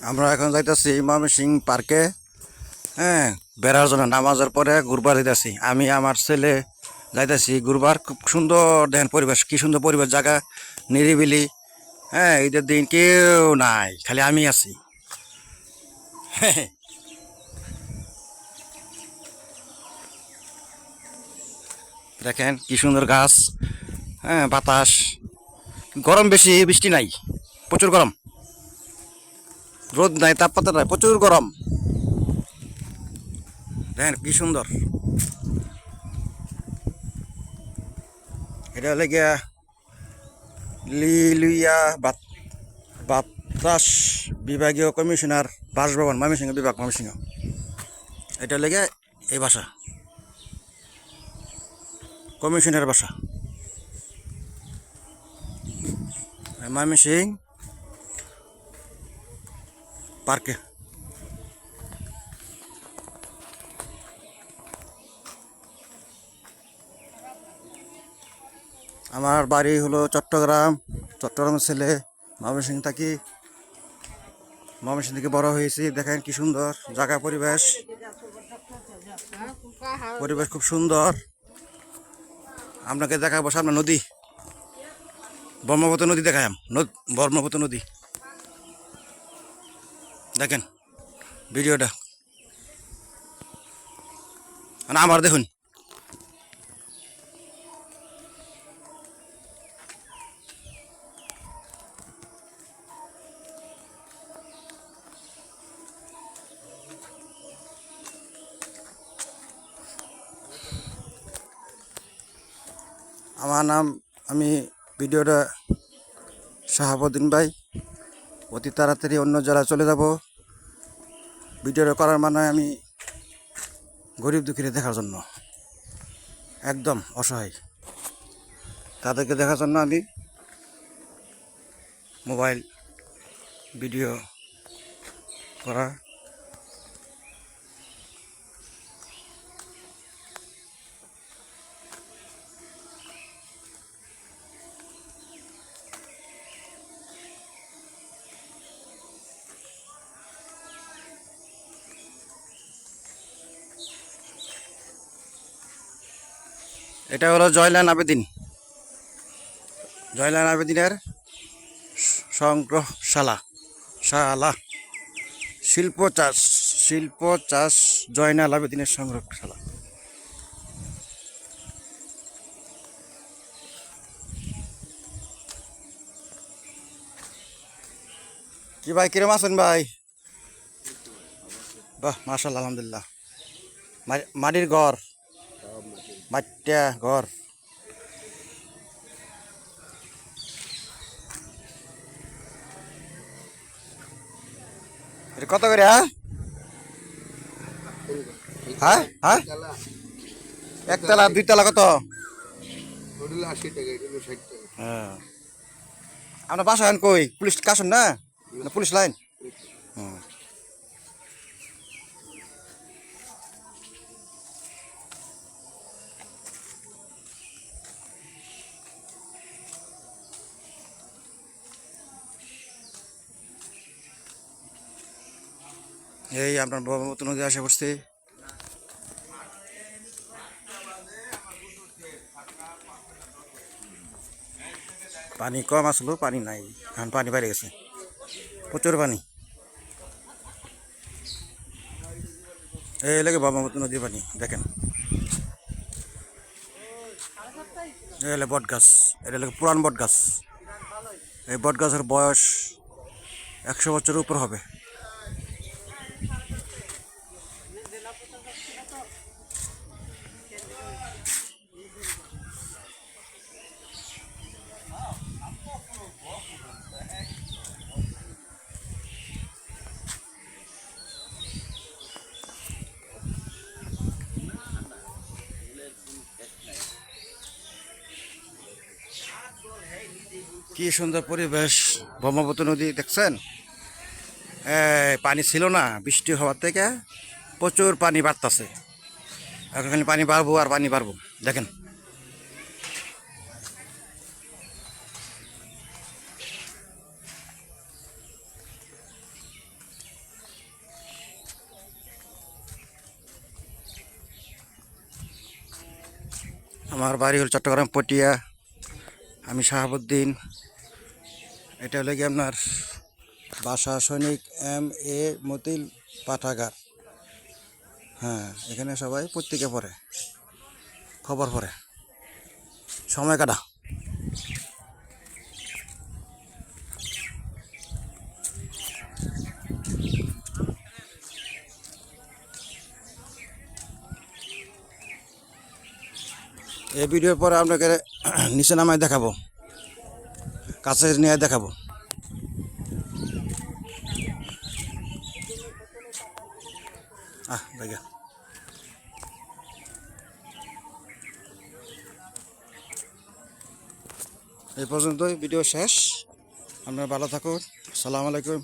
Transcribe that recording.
আমরা এখন যাইতেছি ময়মনসিংহ পার্কে। হ্যাঁ, বেড়ার জন্য নামাজের পরে ঘুরবার যাইতেছি। আমি আমার ছেলে যাইতেছি ঘুরবার। খুব সুন্দর দেখেন পরিবেশ, কি সুন্দর পরিবেশ, জায়গা নিরিবিলি। হ্যাঁ, ঈদের দিন কেউ নাই, খালি আমি আছি। দেখেন কি সুন্দর গাছ। হ্যাঁ, বাতাস, গরম বেশি, বৃষ্টি নাই, প্রচুর গরম। রোদ নাই, তাপমাত্রা নাই, প্রচুর গরম। দেখেন কি সুন্দর। এটা হলে গিয়া লিলুইয়া বাতাস বিভাগীয় কমিশনার বাসভবন, ময়মনসিংহ বিভাগ, ময়মনসিংহ। এটা লেগে এই বাসা, কমিশনের বাসা ময়মনসিংহ পার্কে। আমার বাড়ি হলো চট্টগ্রাম। চট্টগ্রামের ছেলে, ময়মনসিংহ থাকি। ময়মনসিংহ থেকে বড় হয়েছি। দেখেন কি সুন্দর জায়গা, পরিবেশ। পরিবেশ খুব সুন্দর। আপনাকে দেখাবো সামনে নদী, ব্রহ্মপুত্র নদী দেখাম। ব্রহ্মপুত্র নদী দেখেন ভিডিওটা, মানে আমার দেখুন। আমার নাম, আমি ভিডিওটা শাহাবুদ্দিন ভাই। অতি তাড়াতাড়ি অন্য জেলায় চলে যাব। ভিডিওটা করার মানে আমি গরিব দুঃখীরা দেখার জন্য, একদম অসহায় তাদেরকে দেখার জন্য আমি মোবাইল ভিডিও করা। এটা হলো জয়লান আবেদিন, জয়লান আবেদিনের সংগ্রহশালা, শালা শিল্প চাষ জয়নাল আবেদিনের সংগ্রহশালা। কি ভাই, কিরম আছেন ভাই? বাহ, মাশাআল্লাহ, আলহামদুলিল্লাহ। মাটির ঘর, মাটিয়া ঘর। এটা কত করে? হ্যাঁ হ্যাঁ হ্যাঁ, একতলা দুইতলা কত? হ্যাঁ, আপনার বাসা এখন কই? পুলিশ কাশন না, পুলিশ লাইন? হুম। এই আপনার ব্রহ্মপুত্র নদী আসে পড়ছে। পানি কম আসলো, পানি নাই, এখন পানি বেড়ে গেছে, প্রচুর পানি। এই লাগে ব্রহ্মপুত্র নদীর পানি দেখেন। এই হলে বট গাছ, এটা লাগে পুরান বট গাছ। এই বট গাছের বয়স 100 বছরের উপর হবে। কি সুন্দর পরিবেশ, ব্রহ্মপুত্র নদী দেখছেন? পানি ছিল না, বৃষ্টি হওয়ার থেকে প্রচুর পানি বাড়তেছে। এখন খালি পানি বাড়বো আর পানি বাড়বো, দেখেন। আমার বাড়ি হল চট্টগ্রাম পটিয়া। আমি শাহাবুদ্দিন। এটা হলো কি আপনার বাসা সৈনিক MA মতিল পাঠাগার। হ্যাঁ, এখানে সবাই পত্রিকা পড়ে, খবর পড়ে, সময় কাটা। এই ভিডিওর পরে আপনাকে নিচে নামায় দেখাবো, কাছে নিয়ে দেখাবো। ভাইয়া, এই পর্যন্তই ভিডিও শেষ। আপনারা ভালো থাকুন। আসসালামু আলাইকুম।